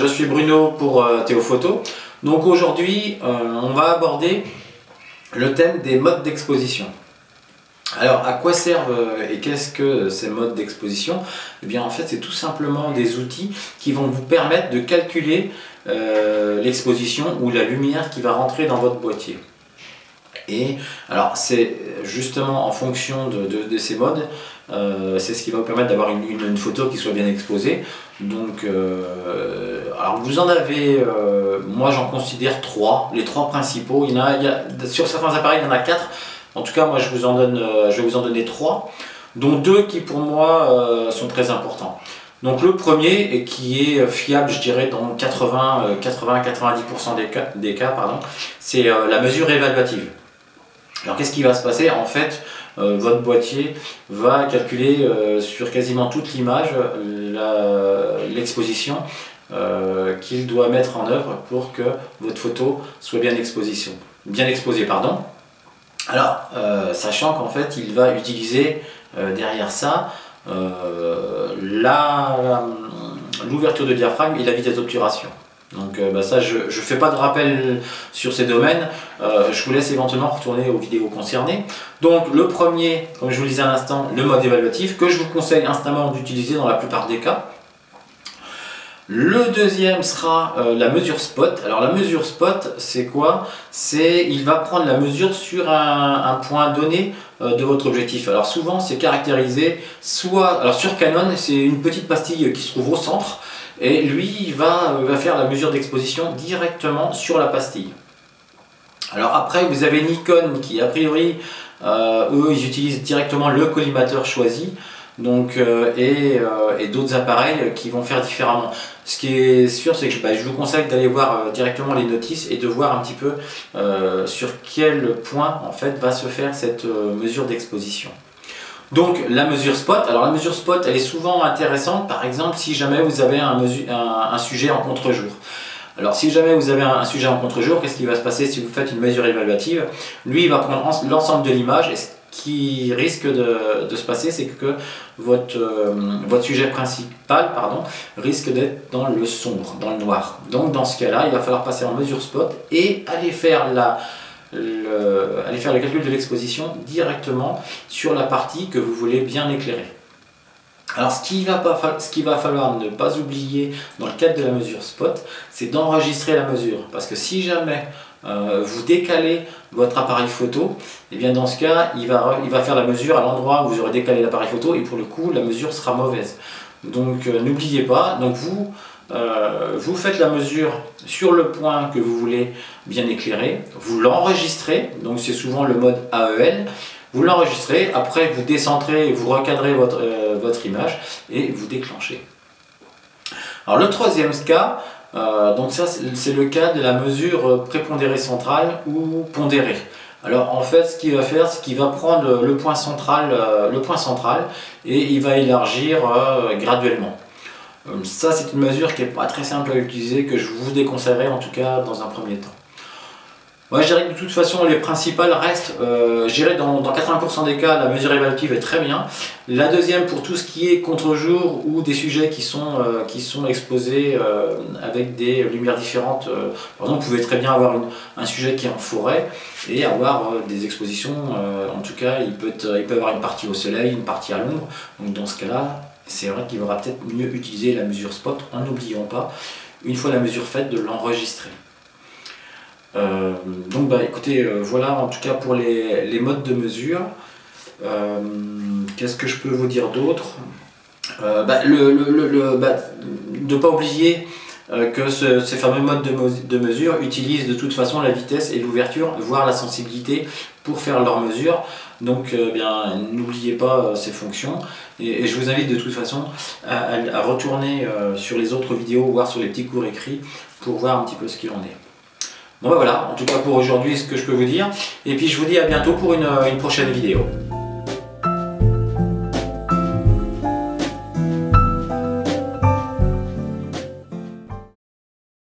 je suis Bruno pour Théophoto. Donc aujourd'hui, on va aborder le thème des modes d'exposition. Alors à quoi servent et qu'est-ce que ces modes d'exposition? Eh bien en fait c'est tout simplement des outils qui vont vous permettre de calculer l'exposition ou la lumière qui va rentrer dans votre boîtier. Et alors c'est justement en fonction de ces modes, c'est ce qui va vous permettre d'avoir une photo qui soit bien exposée. Donc alors vous en avez, moi j'en considère trois, les trois principaux. Sur certains appareils il y en a quatre. En tout cas moi je vais vous en donner trois, dont deux qui pour moi sont très importants. Donc le premier, et qui est fiable je dirais dans 80-90% des cas, c'est la mesure évaluative. Alors qu'est-ce qui va se passer? En fait, votre boîtier va calculer sur quasiment toute l'image l'exposition qu'il doit mettre en œuvre pour que votre photo soit bien exposée. Alors, sachant qu'en fait, il va utiliser derrière ça l'ouverture de diaphragme et la vitesse d'obturation. Donc ça, je ne fais pas de rappel sur ces domaines, je vous laisse éventuellement retourner aux vidéos concernées. Donc le premier, comme je vous le disais à l'instant, le mode évaluatif, que je vous conseille instamment d'utiliser dans la plupart des cas. Le deuxième sera la mesure spot. Alors la mesure spot, c'est quoi? Il va prendre la mesure sur un point donné de votre objectif. Alors souvent c'est caractérisé alors sur Canon, c'est une petite pastille qui se trouve au centre. Et lui, il va faire la mesure d'exposition directement sur la pastille. Alors après, vous avez Nikon qui, a priori, eux, ils utilisent directement le collimateur choisi. Donc, et d'autres appareils qui vont faire différemment. Ce qui est sûr, c'est que je vous conseille d'aller voir directement les notices et de voir un petit peu sur quel point en fait va se faire cette mesure d'exposition. Donc la mesure spot, alors la mesure spot elle est souvent intéressante par exemple si jamais vous avez un sujet en contre-jour. Alors si jamais vous avez un sujet en contre-jour, qu'est-ce qui va se passer si vous faites une mesure évaluative? Lui il va prendre l'ensemble de l'image et ce qui risque de se passer c'est que votre sujet principal risque d'être dans le sombre, dans le noir. Donc dans ce cas là il va falloir passer en mesure spot et aller faire le calcul de l'exposition directement sur la partie que vous voulez bien éclairer. Alors ce qu'il va falloir ne pas oublier dans le cadre de la mesure spot, c'est d'enregistrer la mesure. Parce que si jamais vous décalez votre appareil photo, et bien dans ce cas, il va faire la mesure à l'endroit où vous aurez décalé l'appareil photo et pour le coup, la mesure sera mauvaise. Donc n'oubliez pas, donc vous faites la mesure sur le point que vous voulez bien éclairer, vous l'enregistrez, donc c'est souvent le mode AEL, vous l'enregistrez, après vous décentrez, vous recadrez votre image et vous déclenchez. Alors le troisième cas, donc ça c'est le cas de la mesure prépondérée centrale ou pondérée. Alors en fait ce qu'il va faire, c'est qu'il va prendre le point central et il va élargir graduellement. Ça c'est une mesure qui n'est pas très simple à utiliser, que je vous déconseillerais en tout cas dans un premier temps. Moi je dirais que de toute façon les principales restent, je dirais dans 80% des cas la mesure évaluative est très bien. La deuxième pour tout ce qui est contre-jour ou des sujets qui sont exposés avec des lumières différentes. Par exemple vous pouvez très bien avoir un sujet qui est en forêt et avoir des expositions, en tout cas il peut avoir une partie au soleil, une partie à l'ombre. Donc dans ce cas là c'est vrai qu'il faudra peut-être mieux utiliser la mesure spot en n'oubliant pas, une fois la mesure faite, de l'enregistrer. Donc écoutez, voilà en tout cas pour les modes de mesure. Qu'est-ce que je peux vous dire d'autre? Ne pas oublier que ces fameux modes de mesure utilisent de toute façon la vitesse et l'ouverture, voire la sensibilité pour faire leur mesure. Donc n'oubliez pas ces fonctions et je vous invite de toute façon à retourner sur les autres vidéos, voire sur les petits cours écrits pour voir un petit peu ce qu'il en est. Bon voilà, en tout cas pour aujourd'hui ce que je peux vous dire, et puis je vous dis à bientôt pour une prochaine vidéo.